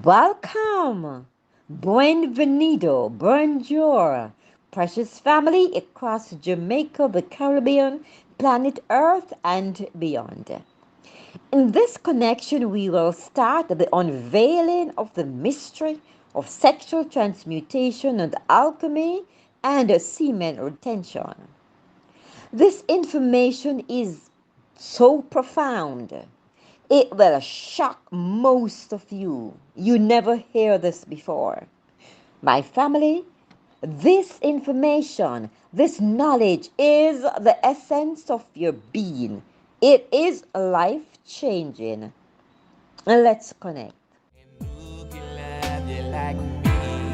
Welcome, Buenvenido, Bonjour, precious family across Jamaica, the Caribbean, planet Earth, and beyond. In this connection, we will start the unveiling of the mystery of sexual transmutation and alchemy and semen retention. This information is so profound. It will shock most of you. You never hear this before. My family, this information, this knowledge is the essence of your being. It is life changing. Let's connect. And who can love you like me?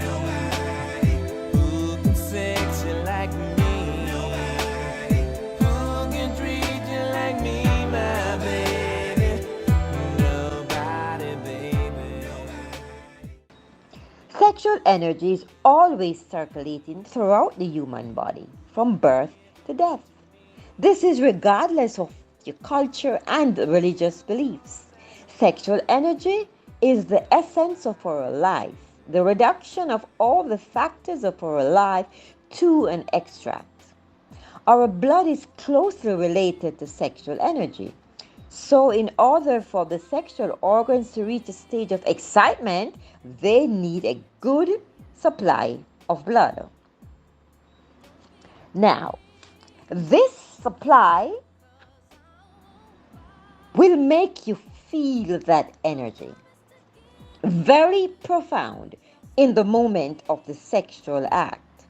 Nobody. Who can sex you like me? Nobody. Who can treat you like me, my baby? Nobody, baby. Sexual energy is always circulating throughout the human body, from birth to death. This is regardless of your culture and religious beliefs. Sexual energy is the essence of our life, the reduction of all the factors of our life to an extract. Our blood is closely related to sexual energy. So, in order for the sexual organs to reach a stage of excitement, they need a good supply of blood. Now, this supply will make you feel that energy. Very profound in the moment of the sexual act.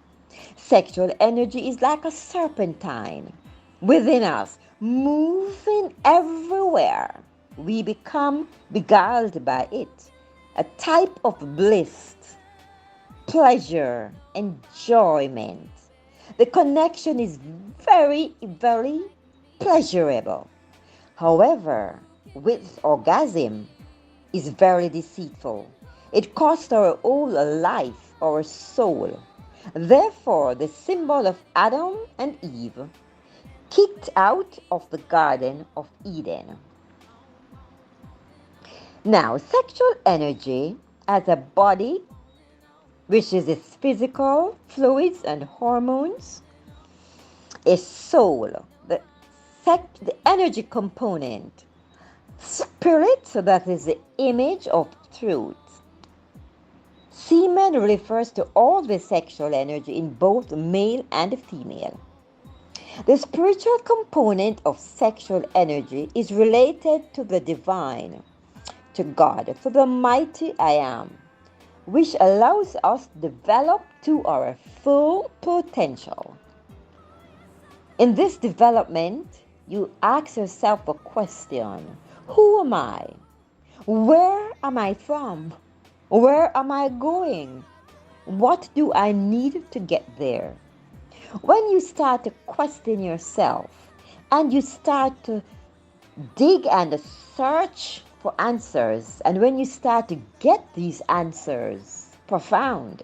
Sexual energy is like a serpentine within us, moving everywhere. We become beguiled by it, a type of bliss, pleasure, enjoyment. The connection is very, very pleasurable. However, with orgasm is very deceitful. It costs our whole life, our soul. Therefore, the symbol of Adam and Eve kicked out of the Garden of Eden. Now, sexual energy as a body, which is its physical fluids and hormones, a soul, the energy component, spirit, so that is the image of truth. Semen refers to all the sexual energy in both male and female. The spiritual component of sexual energy is related to the divine, to God, to the mighty I am, which allows us to develop to our full potential. In this development, you ask yourself a question: who am I? Where am I from? Where am I going? What do I need to get there? When you start to question yourself and you start to dig and search for answers, and when you start to get these answers profound,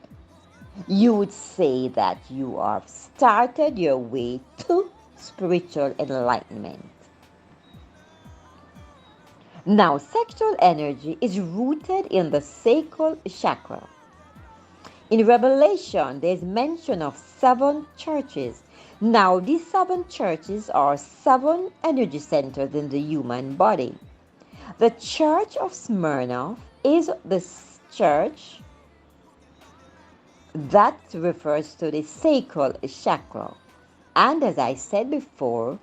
you would say that you have started your way to spiritual enlightenment. Now, sexual energy is rooted in the sacral chakra. In Revelation, there is mention of 7 churches. Now, these 7 churches are 7 energy centers in the human body. The Church of Smyrna is the church that refers to the sacral chakra. And as I said before,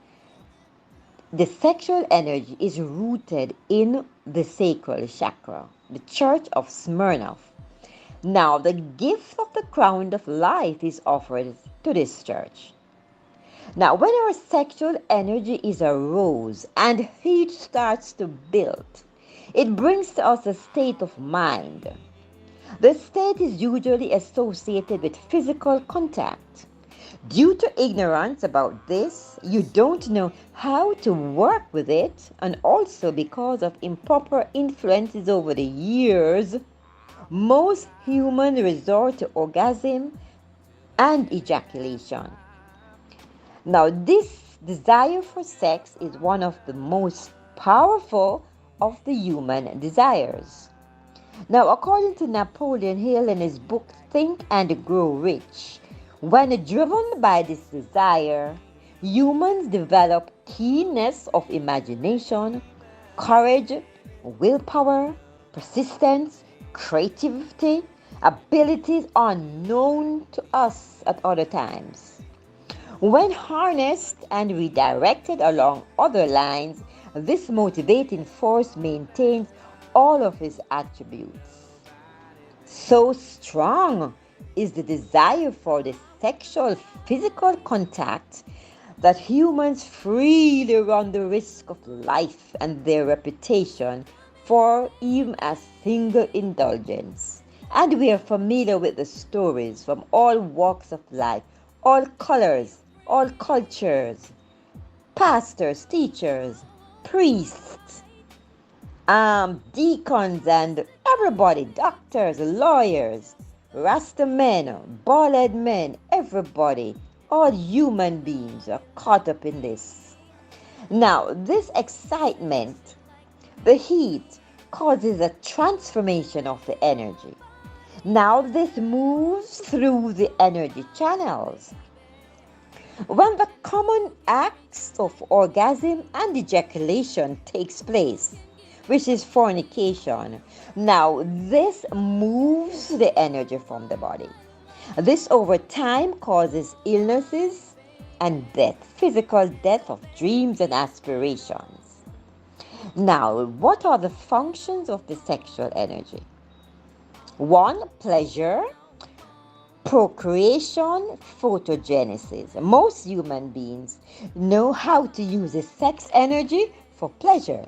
the sexual energy is rooted in the sacral chakra, the Church of Smyrna. Now, the gift of the crown of life is offered to this church. Now, when our sexual energy is aroused and heat starts to build, it brings to us a state of mind. The state is usually associated with physical contact. Due to ignorance about this, you don't know how to work with it, and also because of improper influences over the years, most humans resort to orgasm and ejaculation. Now, this desire for sex is one of the most powerful of the human desires. Now, according to Napoleon Hill in his book Think and Grow Rich, when driven by this desire, humans develop keenness of imagination, courage, willpower, persistence, creativity, abilities unknown to us at other times. When harnessed and redirected along other lines, this motivating force maintains all of its attributes. So strong is the desire for the sexual physical contact that humans freely run the risk of life and their reputation for even a single indulgence. And we are familiar with the stories from all walks of life, all colors, all cultures, pastors, teachers, priests, deacons, and everybody, doctors, lawyers, Rasta men, bald men, everybody, all human beings are caught up in this. Now, this excitement, the heat, causes a transformation of the energy. Now, this moves through the energy channels. When the common acts of orgasm and ejaculation takes place, which is fornication, now this moves the energy from the body. This over time causes illnesses and death, physical death of dreams and aspirations. Now, what are the functions of the sexual energy? 1. Pleasure, procreation, photogenesis. Most human beings know how to use the sex energy for pleasure,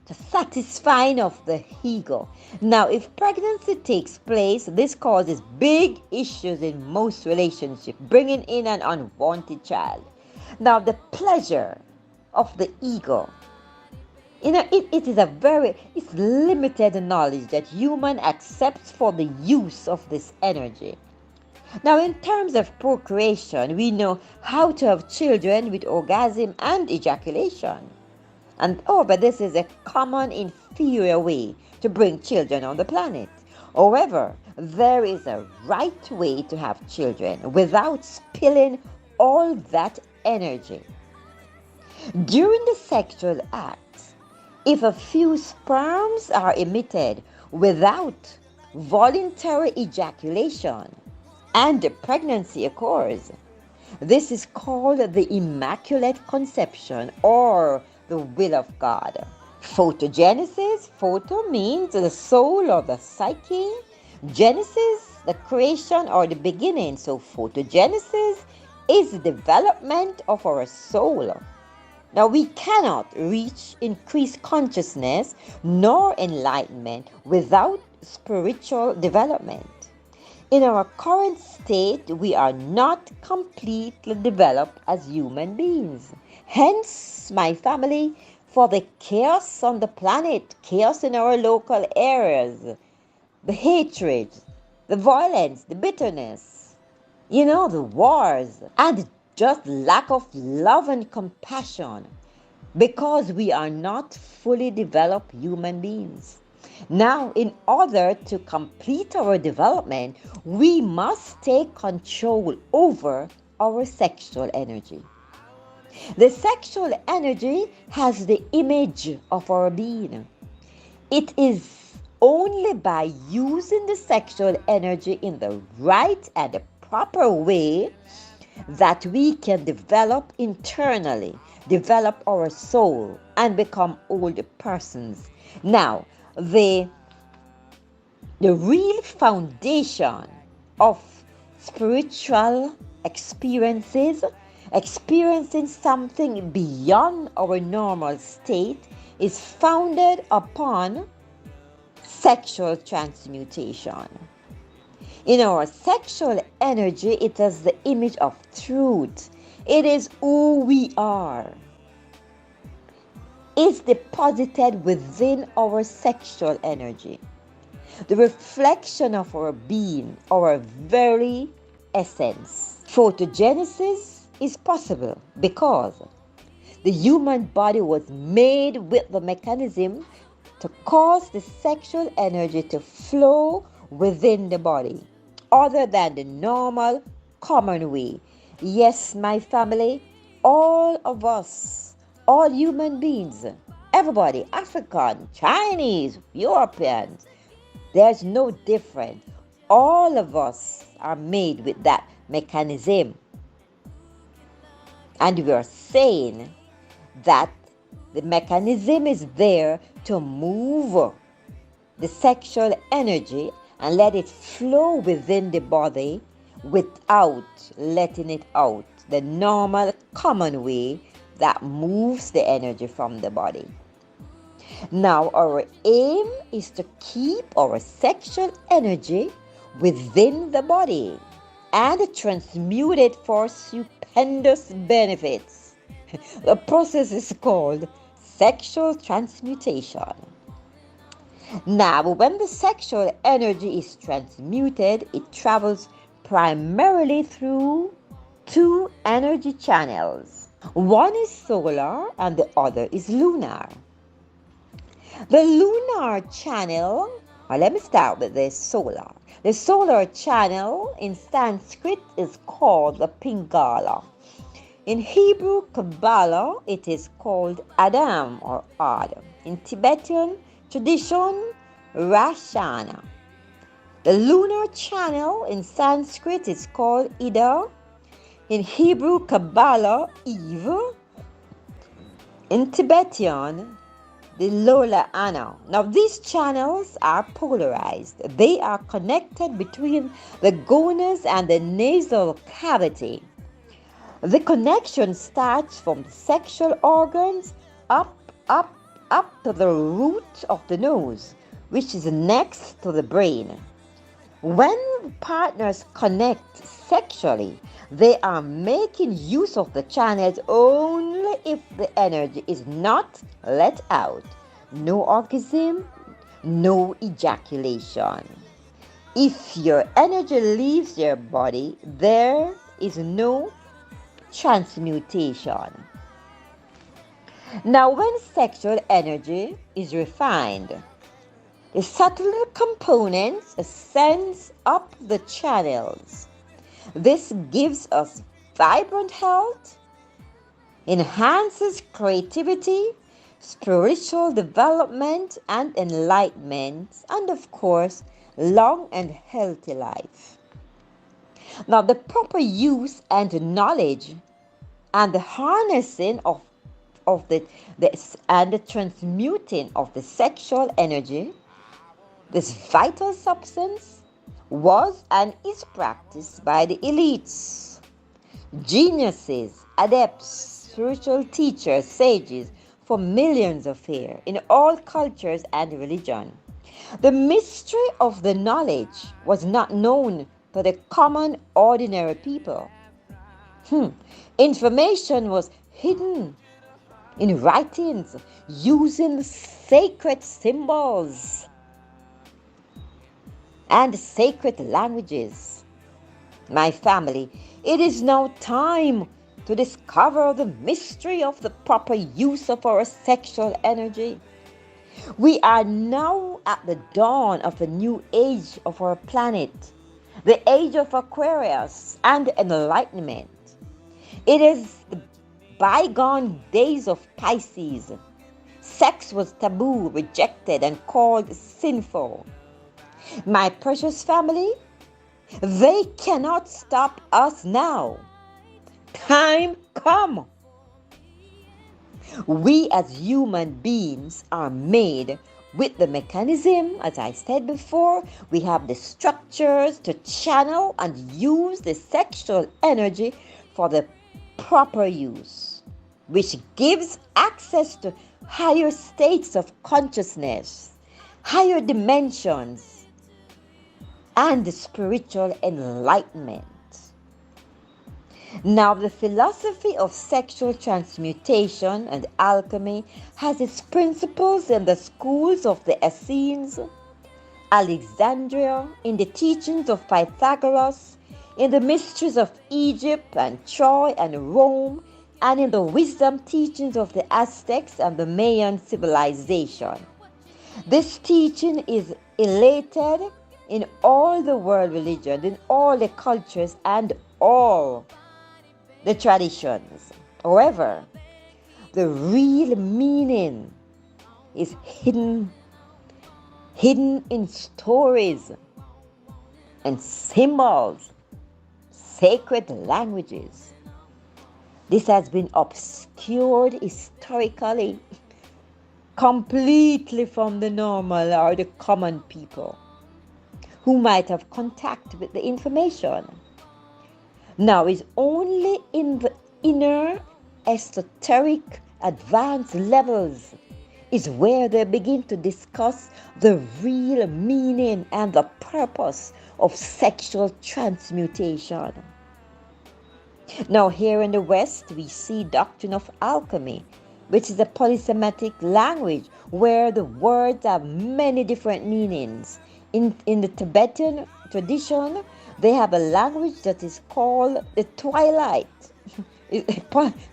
the satisfying of the ego. Now, if pregnancy takes place, this causes big issues in most relationships, bringing in an unwanted child. Now, the pleasure of the ego, it's limited knowledge that human accepts for the use of this energy. Now, in terms of procreation, we know how to have children with orgasm and ejaculation. But this is a common inferior way to bring children on the planet. However, there is a right way to have children without spilling all that energy. During the sexual act, if a few sperms are emitted without voluntary ejaculation and the pregnancy occurs, this is called the Immaculate Conception or the will of God. Photogenesis, photo means the soul or the psyche. Genesis, the creation or the beginning. So photogenesis is the development of our soul. Now, we cannot reach increased consciousness nor enlightenment without spiritual development. In our current state, we are not completely developed as human beings. Hence, my family, for the chaos on the planet, chaos in our local areas, the hatred, the violence, the bitterness, the wars, and just lack of love and compassion, because we are not fully developed human beings. Now, in order to complete our development, we must take control over our sexual energy. The sexual energy has the image of our being. It is only by using the sexual energy in the right and the proper way that we can develop internally, develop our soul, and become older persons. Now, the real foundation of spiritual experiences, experiencing something beyond our normal state, is founded upon sexual transmutation. In our sexual energy, it is the image of truth. It is who we are. It's deposited within our sexual energy. The reflection of our being, our very essence. Photogenesis is possible because the human body was made with the mechanism to cause the sexual energy to flow within the body, other than the normal, common way. Yes, my family, all of us, all human beings, everybody, African, Chinese, Europeans, there's no difference. All of us are made with that mechanism. And we are saying that the mechanism is there to move the sexual energy and let it flow within the body without letting it out, the normal, common way that moves the energy from the body. Now, our aim is to keep our sexual energy within the body and transmute it for stupendous benefits. The process is called sexual transmutation. Now, when the sexual energy is transmuted, it travels primarily through two energy channels. One is solar and the other is lunar. The lunar channel, let me start with the solar. The solar channel in Sanskrit is called the Pingala. In Hebrew Kabbalah, it is called Adam or Ad. In Tibetan tradition, Rashana. The lunar channel in Sanskrit is called Ida. In Hebrew Kabbalah, Eve. In Tibetan, the Lola Anna. Now these channels are polarized. They are connected between the gonas and the nasal cavity. The connection starts from the sexual organs up to the root of the nose, which is next to the brain. When partners connect sexually, they are making use of the channels only if the energy is not let out. No orgasm, no ejaculation. If your energy leaves your body, there is no transmutation. Now, when sexual energy is refined, the subtler components ascends up the channels. This gives us vibrant health, enhances creativity, spiritual development and enlightenment, and of course, long and healthy life. Now, the proper use and knowledge and the harnessing of the transmuting of the sexual energy, this vital substance, was and is practiced by the elites, geniuses, adepts, spiritual teachers, sages for millions of years in all cultures and religion. The mystery of the knowledge was not known to the common ordinary people. Information was hidden in writings using sacred symbols and sacred languages. My family, it is now time to discover the mystery of the proper use of our sexual energy. We are now at the dawn of a new age of our planet, the age of Aquarius and enlightenment. It is the bygone days of Pisces. Sex was taboo, rejected, and called sinful. My precious family, they cannot stop us now. Time come. We as human beings are made with the mechanism, as I said before. We have the structures to channel and use the sexual energy for the proper use, which gives access to higher states of consciousness, higher dimensions, and the spiritual enlightenment. Now, the philosophy of sexual transmutation and alchemy has its principles in the schools of the Essenes, Alexandria, in the teachings of Pythagoras, in the mysteries of Egypt and Troy and Rome, and in the wisdom teachings of the Aztecs and the Mayan civilization. This teaching is elated in all the world religions, in all the cultures and all the traditions. However, the real meaning is hidden in stories and symbols, sacred languages. This has been obscured historically, completely from the normal or the common people who might have contact with the information. Now it's only in the inner esoteric advanced levels is where they begin to discuss the real meaning and the purpose of sexual transmutation. Now here in the West, we see doctrine of alchemy, which is a polysemitic language where the words have many different meanings. In the Tibetan tradition, they have a language that is called the twilight.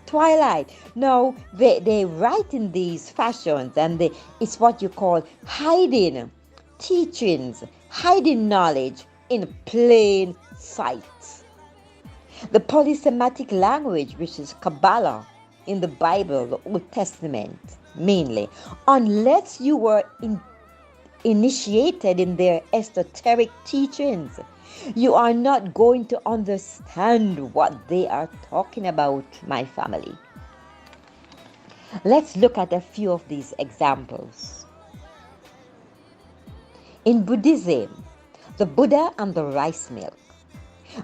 Twilight. Now, they write in these fashions, and it's what you call hiding teachings, hiding knowledge in plain sight. The polysemitic language, which is Kabbalah in the Bible, the Old Testament mainly, unless you were initiated in their esoteric teachings, you are not going to understand what they are talking about, my family. Let's look at a few of these examples. In Buddhism, the Buddha and the rice milk.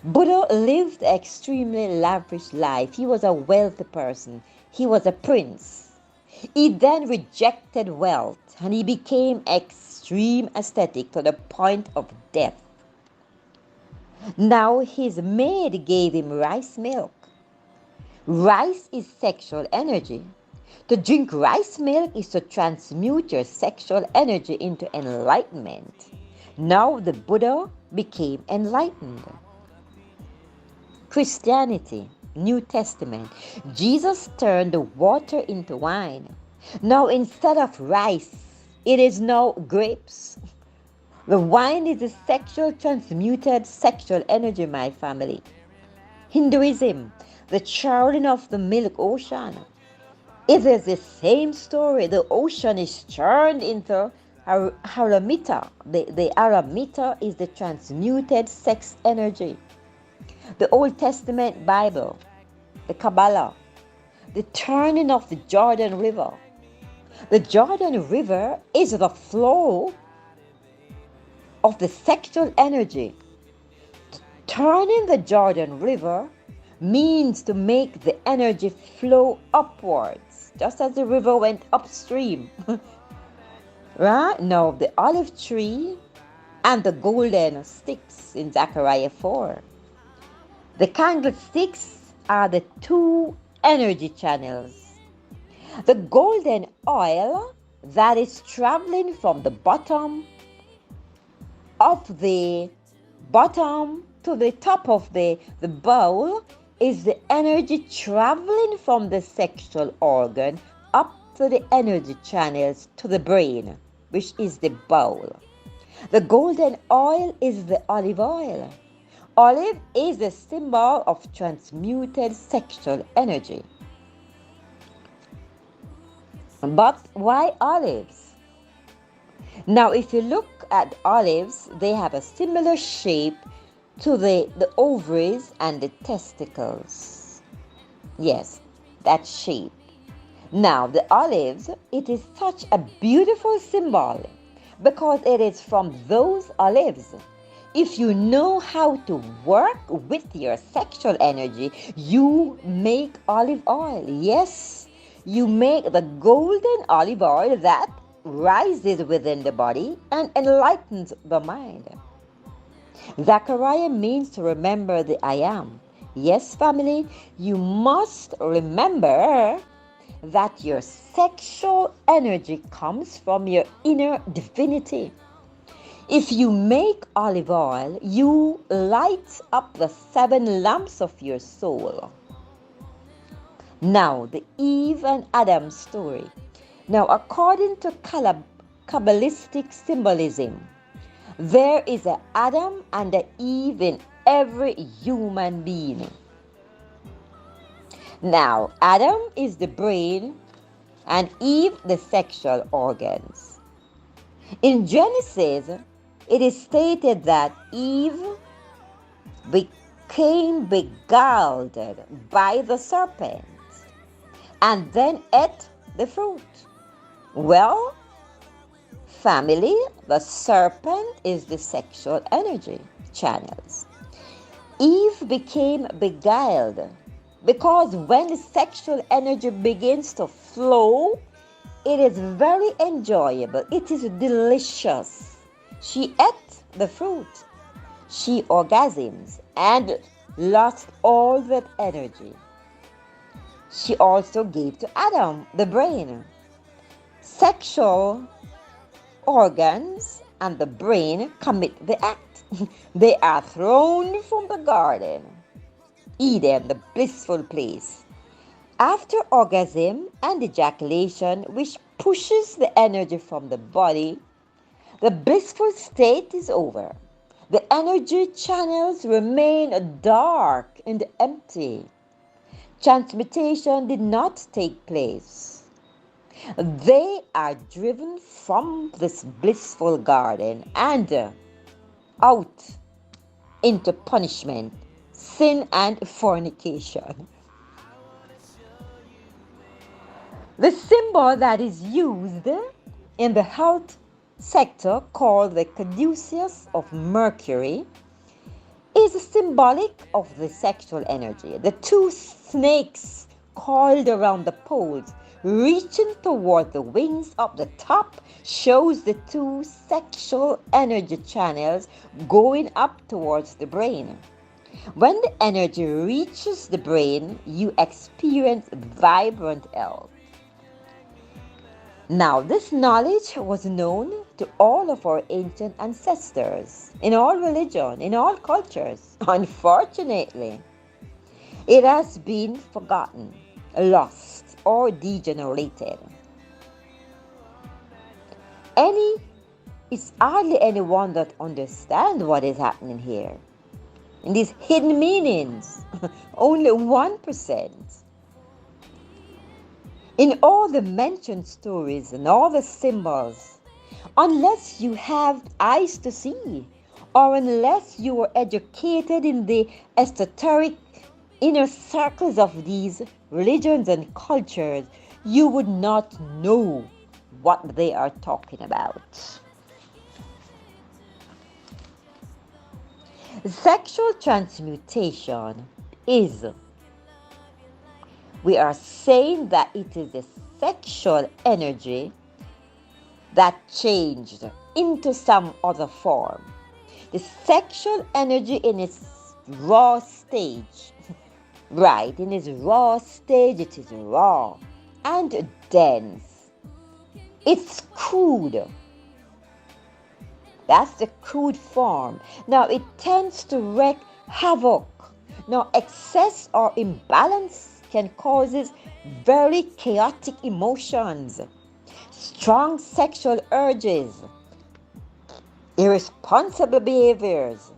Buddha lived an extremely lavish life. He was a wealthy person. He was a prince. He then rejected wealth and he became extreme ascetic to the point of death. Now his maid gave him rice milk. Rice is sexual energy. To drink rice milk is to transmute your sexual energy into enlightenment. Now the Buddha became enlightened. Christianity, New Testament, Jesus turned the water into wine. Now instead of rice, it is now grapes. The wine is a sexual transmuted sexual energy, my family. Hinduism, the churning of the milk ocean. It is the same story. The ocean is churned into aramita. The aramita is the transmuted sex energy. The Old Testament Bible, the Kabbalah, the turning of the Jordan River. The Jordan River is the flow of the sexual energy. Turning the Jordan River means to make the energy flow upwards, just as the river went upstream. Right? Now, the olive tree and the golden sticks in Zechariah 4. The candlesticks are the two energy channels. The golden oil that is traveling from the bottom to the top of the bowl is the energy traveling from the sexual organ up to the energy channels to the brain, which is the bowl. The golden oil is the olive oil. Olive is a symbol of transmuted sexual energy. But why olives? Now, if you look at olives, they have a similar shape to the ovaries and the testicles. Yes, that shape. Now, the olives, it is such a beautiful symbol because it is from those olives. If you know how to work with your sexual energy, you make olive oil. Yes, you make the golden olive oil that rises within the body and enlightens the mind. Zechariah means to remember the I am. Yes, family, you must remember that your sexual energy comes from your inner divinity. If you make olive oil, you light up the 7 lamps of your soul. Now, the Eve and Adam story. Now, according to Kabbalistic symbolism, there is an Adam and an Eve in every human being. Now, Adam is the brain and Eve the sexual organs. In Genesis, it is stated that Eve became beguiled by the serpent and then ate the fruit. Well, family, the serpent is the sexual energy channels. Eve became beguiled because when the sexual energy begins to flow, it is very enjoyable. It is delicious. She ate the fruit. She orgasms and lost all that energy. She also gave to Adam the brain. Sexual organs and the brain commit the act. They are thrown from the garden, Eden, the blissful place. After orgasm and ejaculation, which pushes the energy from the body, the blissful state is over. The energy channels remain dark and empty. Transmutation did not take place. They are driven from this blissful garden and out into punishment, sin, and fornication. The symbol that is used in the health sector, called the caduceus of Mercury, is symbolic of the sexual energy. The two snakes coiled around the poles, reaching toward the wings of the top, shows the two sexual energy channels going up towards the brain. When the energy reaches the brain, you experience vibrant health. Now, this knowledge was known to all of our ancient ancestors, in all religion, in all cultures. Unfortunately, it has been forgotten, lost, or degenerated. It's hardly anyone that understands what is happening here. In these hidden meanings, only 1%. In all the mentioned stories and all the symbols, unless you have eyes to see, or unless you are educated in the esoteric inner circles of these religions and cultures, you would not know what they are talking about. Sexual transmutation is, we are saying that it is the sexual energy that changed into some other form. The sexual energy in its raw stage, right, in its raw stage, it is raw and dense. It's crude. That's the crude form. Now it tends to wreak havoc. Now excess or imbalance can cause very chaotic emotions, strong sexual urges, irresponsible behaviors,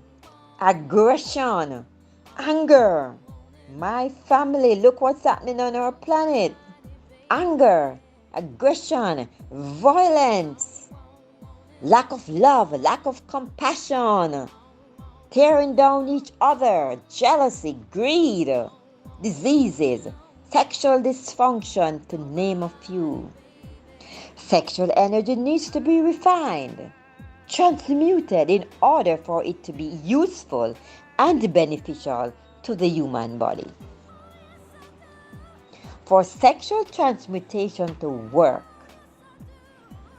aggression, anger. My family, look what's happening on our planet. Anger, aggression, violence, lack of love, lack of compassion, tearing down each other, jealousy, greed, diseases, sexual dysfunction, to name a few. Sexual energy needs to be refined, transmuted in order for it to be useful and beneficial to the human body. For sexual transmutation to work,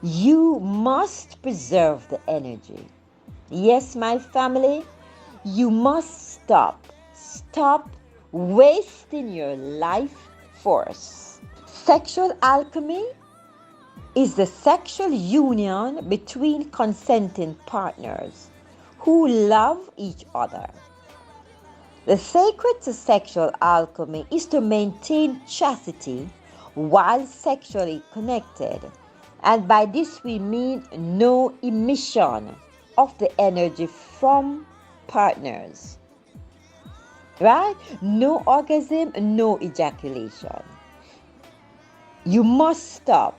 you must preserve the energy. Yes, my family, you must stop wasting your life force. Sexual alchemy is the sexual union between consenting partners who love each other. The secret to sexual alchemy is to maintain chastity while sexually connected, And by this we mean no emission of the energy from partners. Right? No orgasm, no ejaculation. You must stop.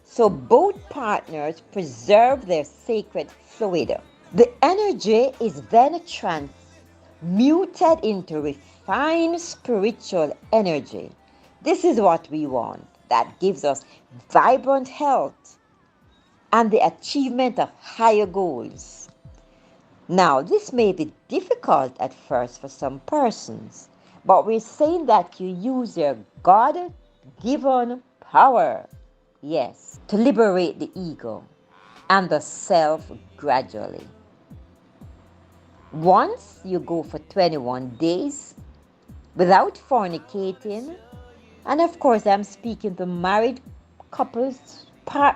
So both partners preserve their sacred fluid. The energy is then transmuted into refined spiritual energy. This is what we want. That gives us vibrant health and the achievement of higher goals. Now, this may be difficult at first for some persons, but we're saying that you use your God-given power, yes, to liberate the ego and the self gradually. Once you go for 21 days without fornicating, and of course I'm speaking to married couples,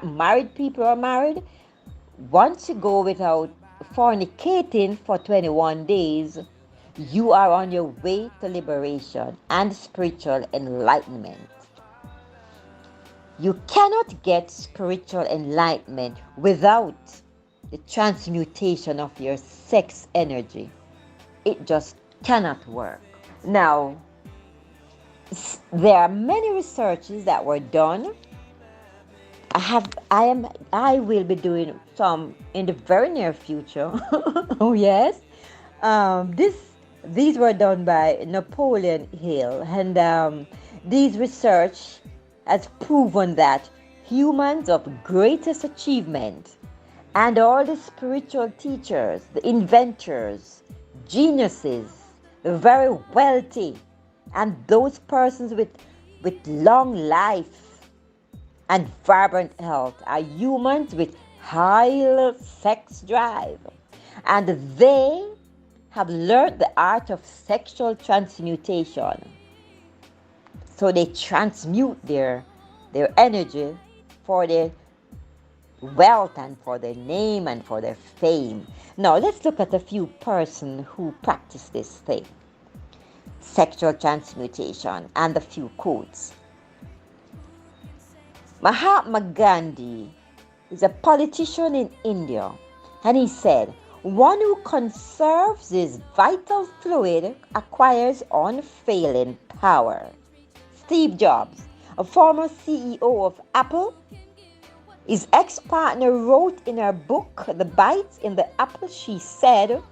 married people are married. Once you go without fornicating for 21 days, you are on your way to liberation and spiritual enlightenment. You cannot get spiritual enlightenment without the transmutation of your sex energy. It just cannot work. Now, there are many researches that were done. I will be doing some in the very near future. Oh yes, these were done by Napoleon Hill, and these research has proven that humans of greatest achievement and all the spiritual teachers, the inventors, geniuses, the very wealthy, and those persons with long life and vibrant health are humans with high sex drive, and they have learned the art of sexual transmutation. So they transmute their energy for their wealth and for their name and for their fame. Now let's look at a few persons who practice this thing, sexual transmutation, and a few quotes. Mahatma Gandhi is a politician in India, and he said, "One who conserves his vital fluid acquires unfailing power." Steve Jobs, a former CEO of Apple, his ex-partner wrote in her book, The Bites in the Apple, she said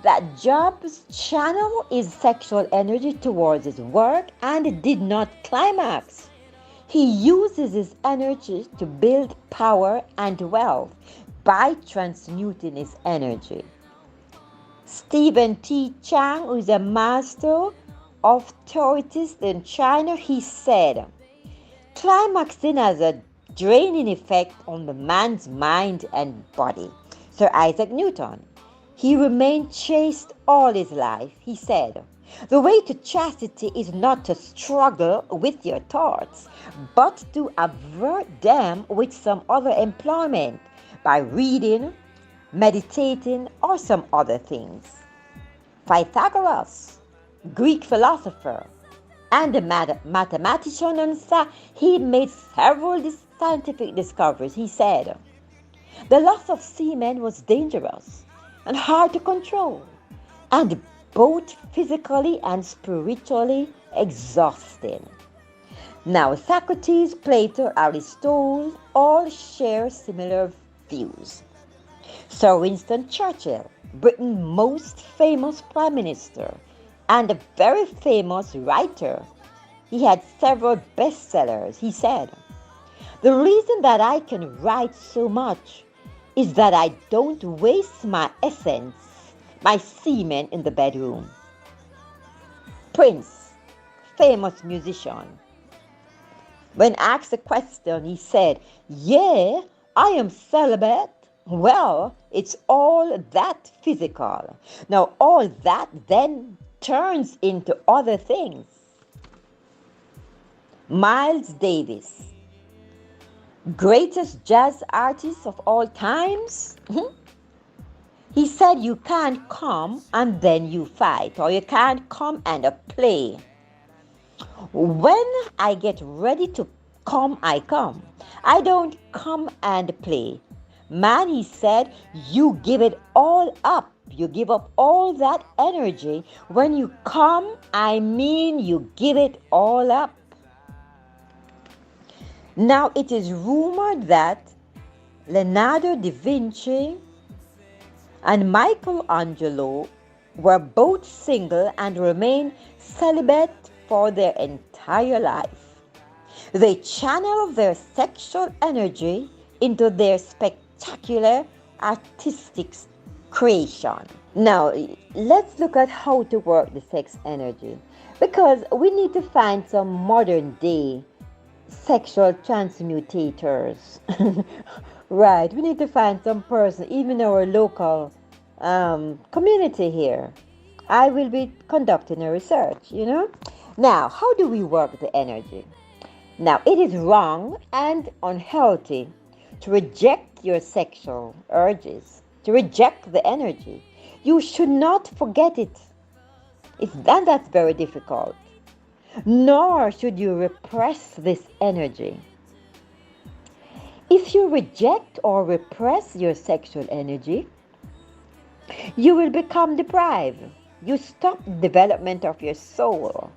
that Jobs channeled his sexual energy towards his work and did not climax. He uses his energy to build power and wealth by transmuting his energy. Stephen T. Chang, who is a master of theorists in China, he said, "Climaxing has a draining effect on the man's mind and body." Sir Isaac Newton, he remained chaste all his life. He said, "The way to chastity is not to struggle with your thoughts, but to avert them with some other employment by reading, meditating, or some other things." Pythagoras, Greek philosopher and a mathematician, he made several scientific discoveries. He said, "The loss of semen was dangerous and hard to control, and both physically and spiritually exhausting." Now, Socrates, Plato, Aristotle all share similar views. Sir Winston Churchill, Britain's most famous prime minister and a very famous writer, he had several bestsellers. He said, "The reason that I can write so much is that I don't waste my essence, my semen in the bedroom." Prince, famous musician, when asked a question, he said, "Yeah, I am celibate." Well, it's all that physical. Now, all that then turns into other things. Miles Davis, greatest jazz artist of all times, he said, "You can't come and then you fight, or you can't come and play. When I get ready to come, I come. I don't come and play. Man, he said, you give it all up. You give up all that energy. When you come, I mean you give it all up. Now, it is rumored that Leonardo da Vinci and Michelangelo were both single and remained celibate for their entire life. They channeled their sexual energy into their spectacular artistic creation. Now, let's look at how to work the sex energy, because we need to find some modern day sexual transmutators. Right, we need to find some person, even our local community here. I will be conducting a research, Now, how do we work the energy? Now, it is wrong and unhealthy to reject your sexual urges, to reject the energy. You should not forget it. And that's very difficult. Nor should you repress this energy. If you reject or repress your sexual energy, you will become deprived. You stop the development of your soul.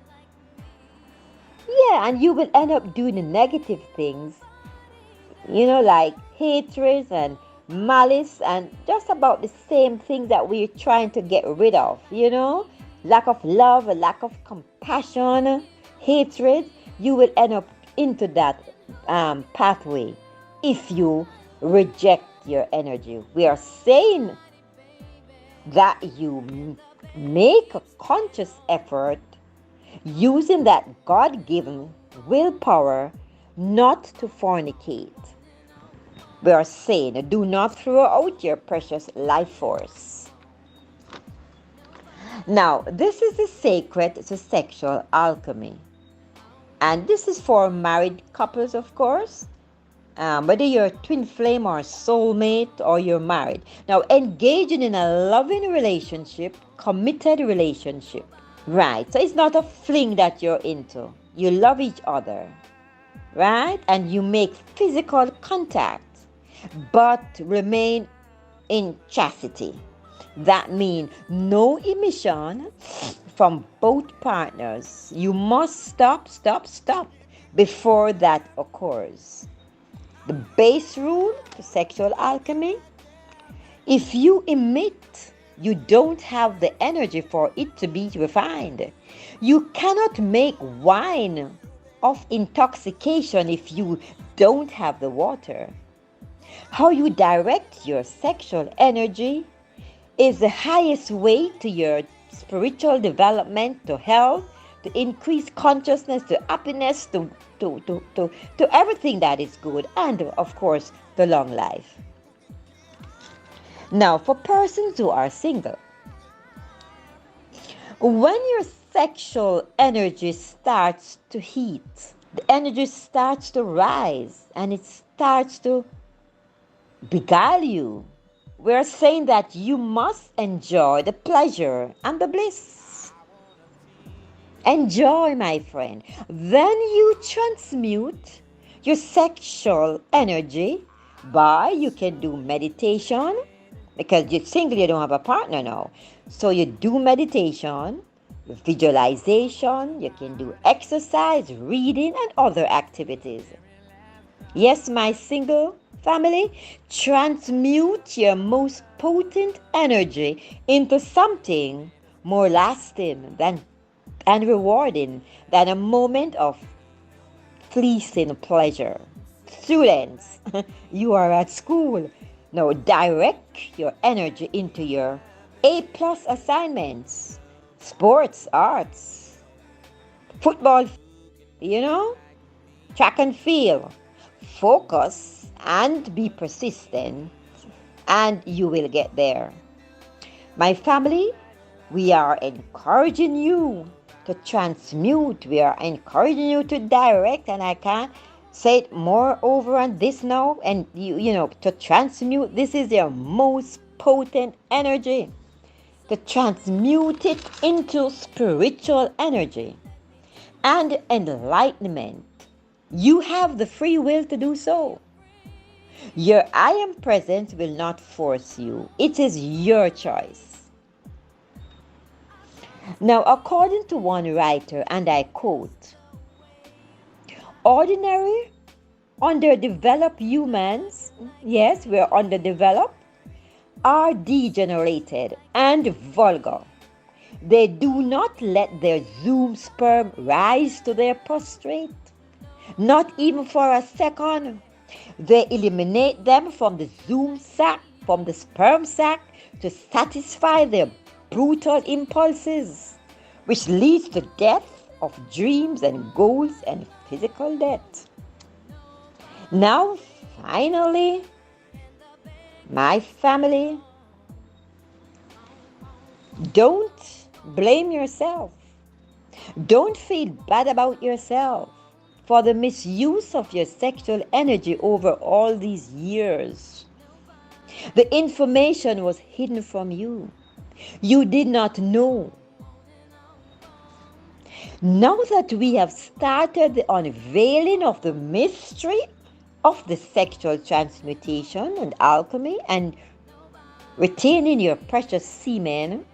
Yeah, and you will end up doing the negative things, like hatred and malice and just about the same thing that we're trying to get rid of, lack of love, a lack of compassion, hatred. You will end up into that pathway if you reject your energy. We are saying that you make a conscious effort using that God-given willpower not to fornicate. We are saying, do not throw out your precious life force. Now, this is the secret to sexual alchemy. And this is for married couples, of course. Whether you're a twin flame or a soulmate or you're married. Now, engaging in a loving relationship, committed relationship. Right, so it's not a fling that you're into. You love each other, right? And you make physical contact, but remain in chastity. That means no emission from both partners. You must stop before that occurs. The base rule to sexual alchemy: if you emit, you don't have the energy for it to be refined. You cannot make wine of intoxication if you don't have the water. How you direct your sexual energy is the highest way to your spiritual development, to health, to increase consciousness, to happiness, to everything that is good, and of course, the long life. Now, for persons who are single, when your sexual energy starts to heat, the energy starts to rise and it starts to beguile you, we're saying that you must enjoy the pleasure and the bliss. Enjoy, my friend. Then you transmute your sexual energy by, you can do meditation, because you're single, you don't have a partner now. So you do meditation, visualization, you can do exercise, reading, and other activities. Yes, my single family, transmute your most potent energy into something more lasting and rewarding than a moment of fleeting pleasure. Students, you are at school. Now direct your energy into your A+ assignments, sports, arts, football, track and field. Focus and be persistent, and you will get there. My family, we are encouraging you to transmute. We are encouraging you to direct, and I can't say it more over on this now. And to transmute, this is your most potent energy. To transmute it into spiritual energy and enlightenment. You have the free will to do so. Your I am presence will not force you. It is your choice. Now, according to one writer, and I quote, ordinary, underdeveloped humans, yes, we're underdeveloped, are degenerated and vulgar. They do not let their Zoom sperm rise to their prostrate, not even for a second. They eliminate them from the Zoom sac, from the sperm sac, to satisfy their brutal impulses, which leads to death of dreams and goals and physical death. Now, finally, my family, don't blame yourself. Don't feel bad about yourself for the misuse of your sexual energy over all these years. The information was hidden from you. You did not know. Now that we have started the unveiling of the mystery of the sexual transmutation and alchemy and retaining your precious semen,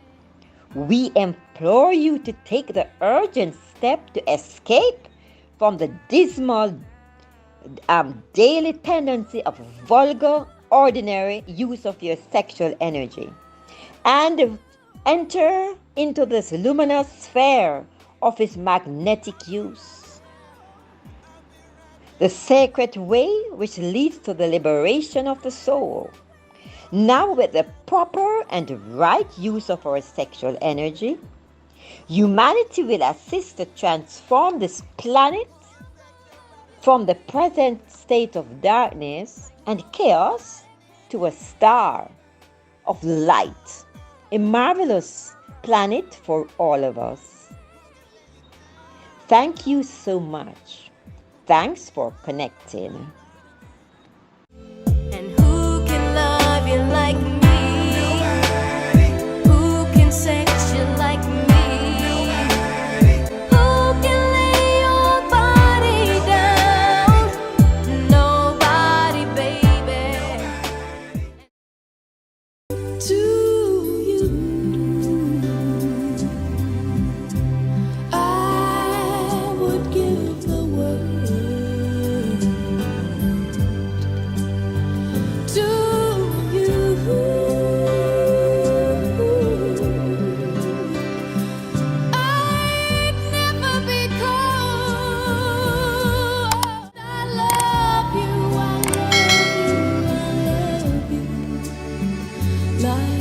we implore you to take the urgent step to escape from the dismal daily tendency of vulgar, ordinary use of your sexual energy and enter into this luminous sphere of its magnetic use. The sacred way which leads to the liberation of the soul. Now, with the proper and right use of our sexual energy, humanity will assist to transform this planet from the present state of darkness and chaos to a star of light, a marvelous planet for all of us. Thank you so much. Thanks for connecting. And who can love you like me? Who can sex you like me? Who can lay your body down? Nobody, baby. To you, I would give the world. To you, I'd never be cold. I love you, I love you, I love you like